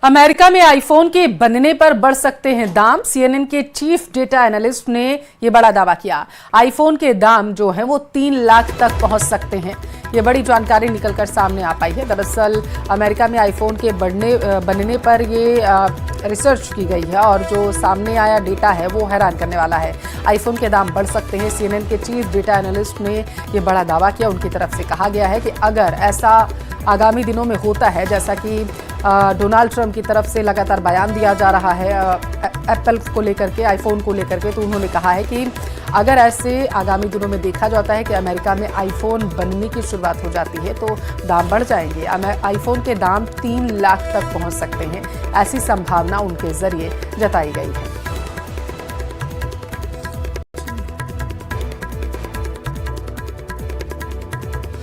America में iPhone के बनने पर बढ़ सकते हैं दाम। सीएनएन के चीफ डेटा एनालिस्ट ने यह बड़ा दावा किया। आईफोन के दाम जो हैं वो 3 लाख तक पहुंच सकते हैं। ये बड़ी जानकारी निकलकर सामने आ पाई है। दरअसल अमेरिका में आईफोन के बनने पर ये रिसर्च की गई है और जो सामने आया डेटा है वो हैरान करने वाला है। आईफोन के दाम बढ़ सकते हैं। सीएनएन के चीफ डेटा एनालिस्ट ने ये बड़ा दावा किया। उनकी तरफ से कहा गया है कि अगर ऐसा आगामी दिनों में होता है, जैसा कि डोनाल्ड ट्रंप की तरफ से लगातार बयान दिया जा रहा है एप्पल को लेकर के, आईफोन को लेकर के, तो उन्होंने कहा है कि अगर ऐसे आगामी दिनों में देखा जाता है कि अमेरिका में आईफोन बनने की शुरुआत हो जाती है तो दाम बढ़ जाएंगे। आईफोन के दाम 3 लाख तक पहुंच सकते हैं, ऐसी संभावना उनके जरिए जताई गई है।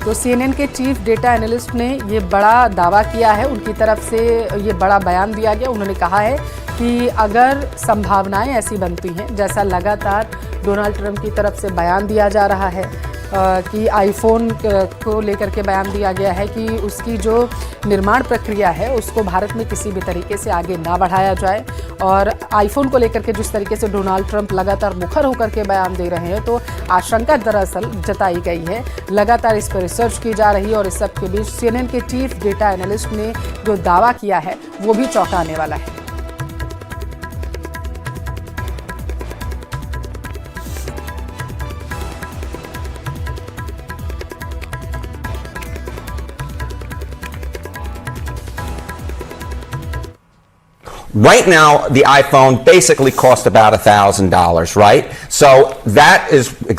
तो सीएनएन के चीफ डेटा एनालिस्ट ने ये बड़ा दावा किया है। उनकी तरफ से ये बड़ा बयान दिया गया। उन्होंने कहा है कि अगर संभावनाएं ऐसी बनती हैं, जैसा लगातार डोनाल्ड ट्रंप की तरफ से बयान दिया जा रहा है कि आईफोन को लेकर के बयान दिया गया है कि उसकी जो निर्माण प्रक्रिया है उसको भारत में किसी भी तरीके से आगे ना बढ़ाया जाए, और आईफोन को लेकर के जिस तरीके से डोनाल्ड ट्रंप लगातार मुखर होकर के बयान दे रहे हैं, तो आशंका दरअसल जताई गई है। लगातार इस पर रिसर्च की जा रही है और इस सब के बीच सीएनएन के चीफ डेटा एनालिस्ट ने जो दावा किया है वो भी चौंकाने वाला है। Right now, the iPhone basically cost about $1,000, right? So that is the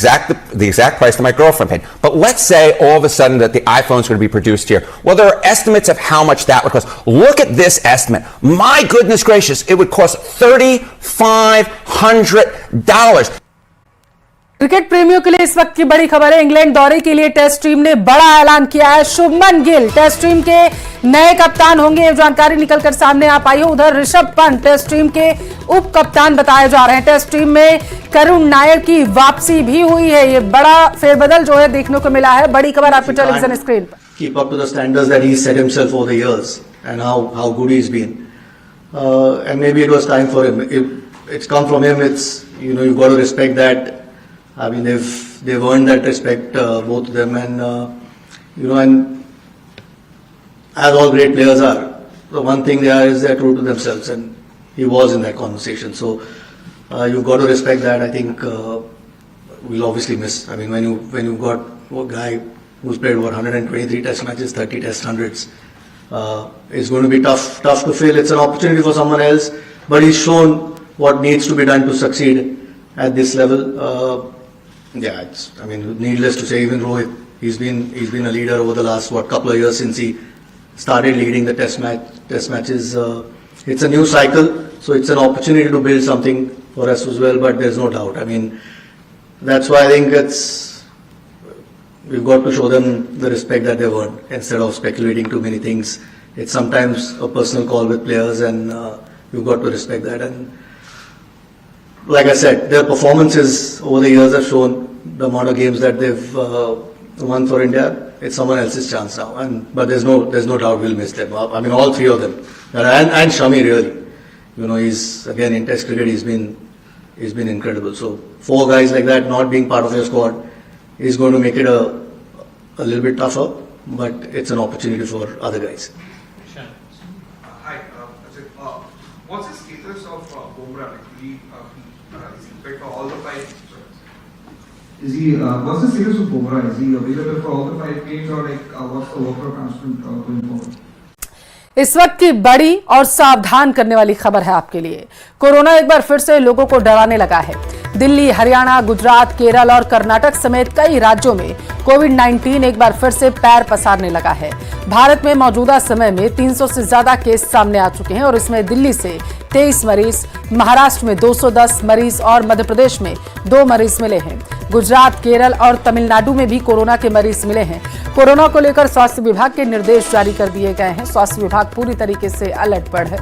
exact price that my girlfriend paid. But let's say all of a sudden that the iPhone is going to be produced here. Well, there are estimates of how much that would cost. Look at this estimate. My goodness gracious, it would cost $3,500. Cricket प्रेमियों के लिए इस वक्त की बड़ी खबर है। England दौरे के लिए टेस्ट टीम ने बड़ा ऐलान किया है। शुभमन गिल टेस्ट टीम के नए कप्तान होंगे, ये जानकारी निकलकर सामने आ पाई है। उधर ऋषभ पंत टेस्ट टीम के उप कप्तान बताए जा रहे हैं। टेस्ट टीम में करुण नायर की वापसी भी हुई है। ये बड़ा फेरबदल जो है देखने को मिला है। बड़ी खबर आपकी टेलीविजन स्क्रीन पर। Keep up to the standards that he set himself over the years and how good he's been, and maybe it was time for him. It's come from him. It's, you've got to respect that. I mean, they've earned that respect, both of them, and and as all great players are, the one thing they are is they're true to themselves, and he was in that conversation. So you've got to respect that. I think we'll obviously miss. I mean, when you've got a guy who's played 123 Test matches, 30 Test hundreds, it's going to be tough to fill. It's an opportunity for someone else, but he's shown what needs to be done to succeed at this level. Needless to say, even Rohit, he's been a leader over the last couple of years since he started leading the test matches. It's a new cycle, so it's an opportunity to build something for us as well. But there's no doubt. I mean, that's why I think we've got to show them the respect that they've earned instead of speculating too many things. It's sometimes a personal call with players, and you've got to respect that. And like I said, their performances over the years have shown the amount of games that they've won for India. It's someone else's chance now, but there's no doubt we'll miss them. I mean, all three of them, and Shami really. He's again in Test cricket. He's been incredible. So 4 guys like that not being part of your squad is going to make it a little bit tougher, but it's an opportunity for other guys. Hi, what's the status of Bumrah? Is he fit for all the 5? What's the status of Bumrah? Is he available for all the 5 games, or what's the work announcement going forward? इस वक्त की बड़ी और सावधान करने वाली खबर है आपके लिए। कोरोना एक बार फिर से लोगों को डराने लगा है। दिल्ली, हरियाणा, गुजरात, केरल और कर्नाटक समेत कई राज्यों में कोविड-19 एक बार फिर से पैर पसारने लगा है। भारत में मौजूदा समय में 300 से ज्यादा केस सामने आ चुके हैं और इसमें दिल्ली से 23 मरीज, महाराष्ट्र में 210 मरीज और मध्य प्रदेश में 2 मरीज मिले हैं। गुजरात, केरल और तमिलनाडु में भी कोरोना के मरीज मिले हैं। कोरोना को लेकर स्वास्थ्य विभाग के निर्देश जारी कर दिए गए हैं। स्वास्थ्य विभाग पूरी तरीके से अलर्ट पर है।